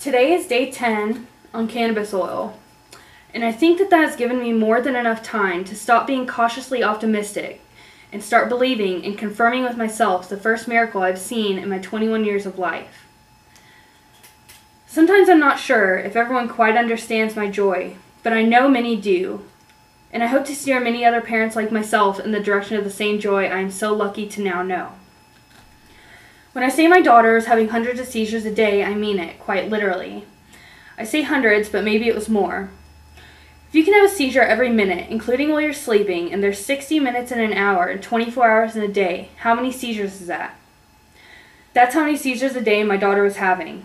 Today is day 10 on cannabis oil, and I think that has given me more than enough time to stop being cautiously optimistic and start believing and confirming with myself the first miracle I've seen in my 21 years of life. Sometimes I'm not sure if everyone quite understands my joy, but I know many do, and I hope to steer many other parents like myself in the direction of the same joy I am so lucky to now know. When I say my daughter is having hundreds of seizures a day, I mean it, quite literally. I say hundreds, but maybe it was more. If you can have a seizure every minute, including while you're sleeping, and there's 60 minutes in an hour and 24 hours in a day, how many seizures is that? That's how many seizures a day my daughter was having.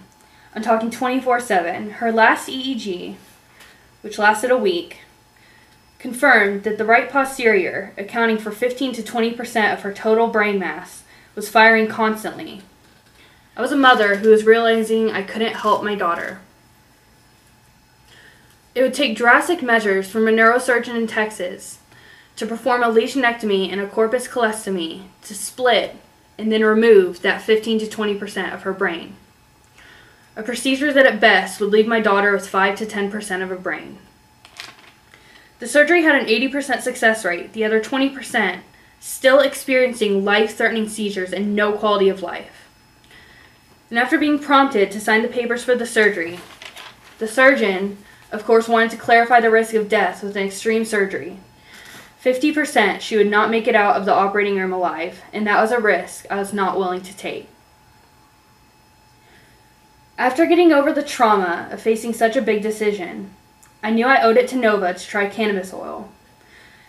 I'm talking 24/7. Her last EEG, which lasted a week, confirmed that the right posterior, accounting for 15 to 20% of her total brain mass, was firing constantly. I was a mother who was realizing I couldn't help my daughter. It would take drastic measures from a neurosurgeon in Texas to perform a lesionectomy and a corpus callositomy to split and then remove that 15 to 20% of her brain. A procedure that at best would leave my daughter with 5 to 10% of her brain. The surgery had an 80% success rate, the other 20% still experiencing life-threatening seizures and no quality of life. And after being prompted to sign the papers for the surgery, the surgeon, of course, wanted to clarify the risk of death with an extreme surgery. 50% she would not make it out of the operating room alive, and that was a risk I was not willing to take. After getting over the trauma of facing such a big decision, I knew I owed it to Nova to try cannabis oil.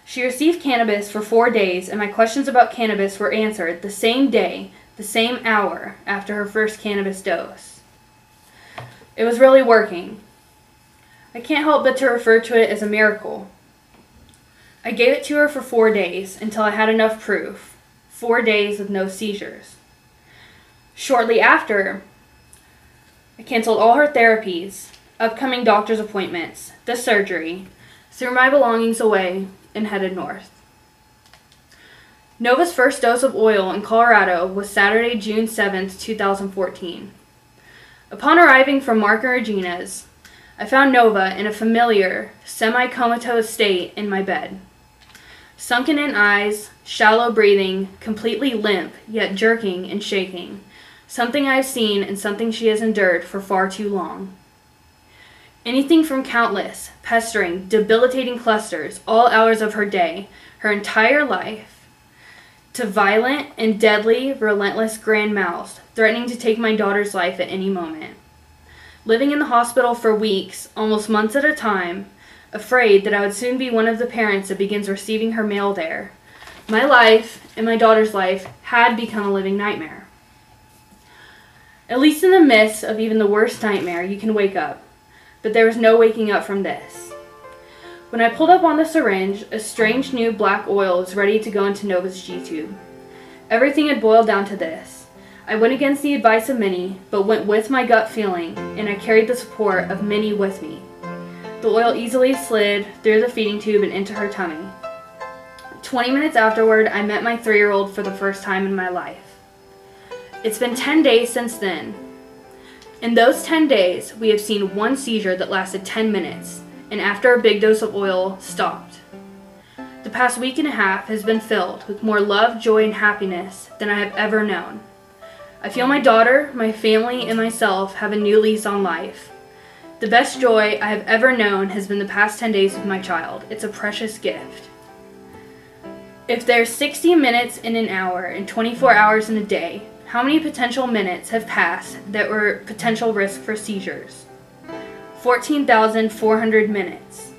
She received cannabis for 4 days, and my questions about cannabis were answered the same day, the same hour after her first cannabis dose. It was really working. I can't help but to refer to it as a miracle. I gave it to her for 4 days until I had enough proof. 4 days with no seizures. Shortly after, I canceled all her therapies, upcoming doctor's appointments, the surgery, threw my belongings away, and headed north. Nova's first dose of oil in Colorado was Saturday, June 7th, 2014. Upon arriving from Mark and Regina's, I found Nova in a familiar, semi-comatose state in my bed. Sunken in eyes, shallow breathing, completely limp, yet jerking and shaking. Something I have seen and something she has endured for far too long. Anything from countless, pestering, debilitating clusters all hours of her day, her entire life, to violent and deadly, relentless grand mouths, threatening to take my daughter's life at any moment. Living in the hospital for weeks, almost months at a time, afraid that I would soon be one of the parents that begins receiving her mail there. My life, and my daughter's life, had become a living nightmare. At least in the midst of even the worst nightmare, you can wake up. But there was no waking up from this. When I pulled up on the syringe, a strange new black oil was ready to go into Nova's G-tube. Everything had boiled down to this. I went against the advice of many, but went with my gut feeling, and I carried the support of many with me. The oil easily slid through the feeding tube and into her tummy. 20 minutes afterward, I met my 3-year-old for the first time in my life. It's been 10 days since then. In those 10 days, we have seen one seizure that lasted 10 minutes, and after a big dose of oil, stopped. The past week and a half has been filled with more love, joy, and happiness than I have ever known. I feel my daughter, my family, and myself have a new lease on life. The best joy I have ever known has been the past 10 days with my child. It's a precious gift. If there's 60 minutes in an hour and 24 hours in a day, how many potential minutes have passed that were potential risk for seizures? 14,400 minutes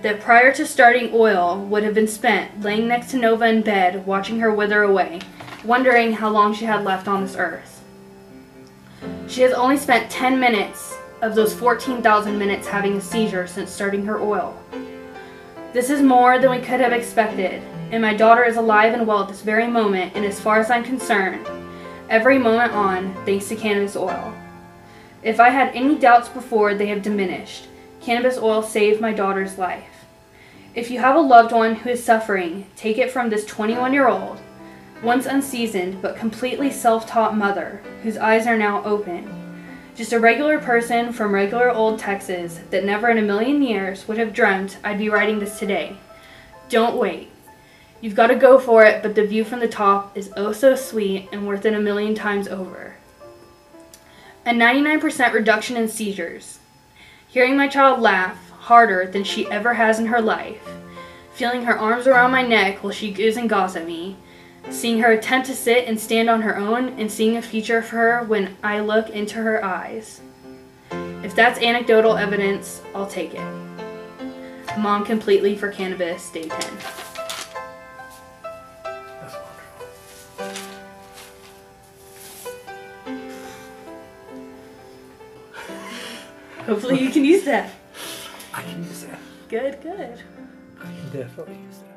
that prior to starting oil would have been spent laying next to Nova in bed, watching her wither away, wondering how long she had left on this earth. She has only spent 10 minutes of those 14,000 minutes having a seizure since starting her oil. This is more than we could have expected, and my daughter is alive and well at this very moment, and as far as I'm concerned, every moment on, thanks to cannabis oil. If I had any doubts before, they have diminished. Cannabis oil saved my daughter's life. If you have a loved one who is suffering, take it from this 21-year-old, once unseasoned but completely self-taught mother, whose eyes are now open. Just a regular person from regular old Texas that never in a million years would have dreamt I'd be writing this today. Don't wait. You've got to go for it, but the view from the top is oh so sweet and worth it a million times over. A 99% reduction in seizures. Hearing my child laugh harder than she ever has in her life. Feeling her arms around my neck while she goos and gaws at me. Seeing her attempt to sit and stand on her own, and seeing a feature of her when I look into her eyes. If that's anecdotal evidence, I'll take it. Mom completely for cannabis, day 10. That's wonderful. Hopefully you can use that. I can use that. Good, good. I can definitely use that.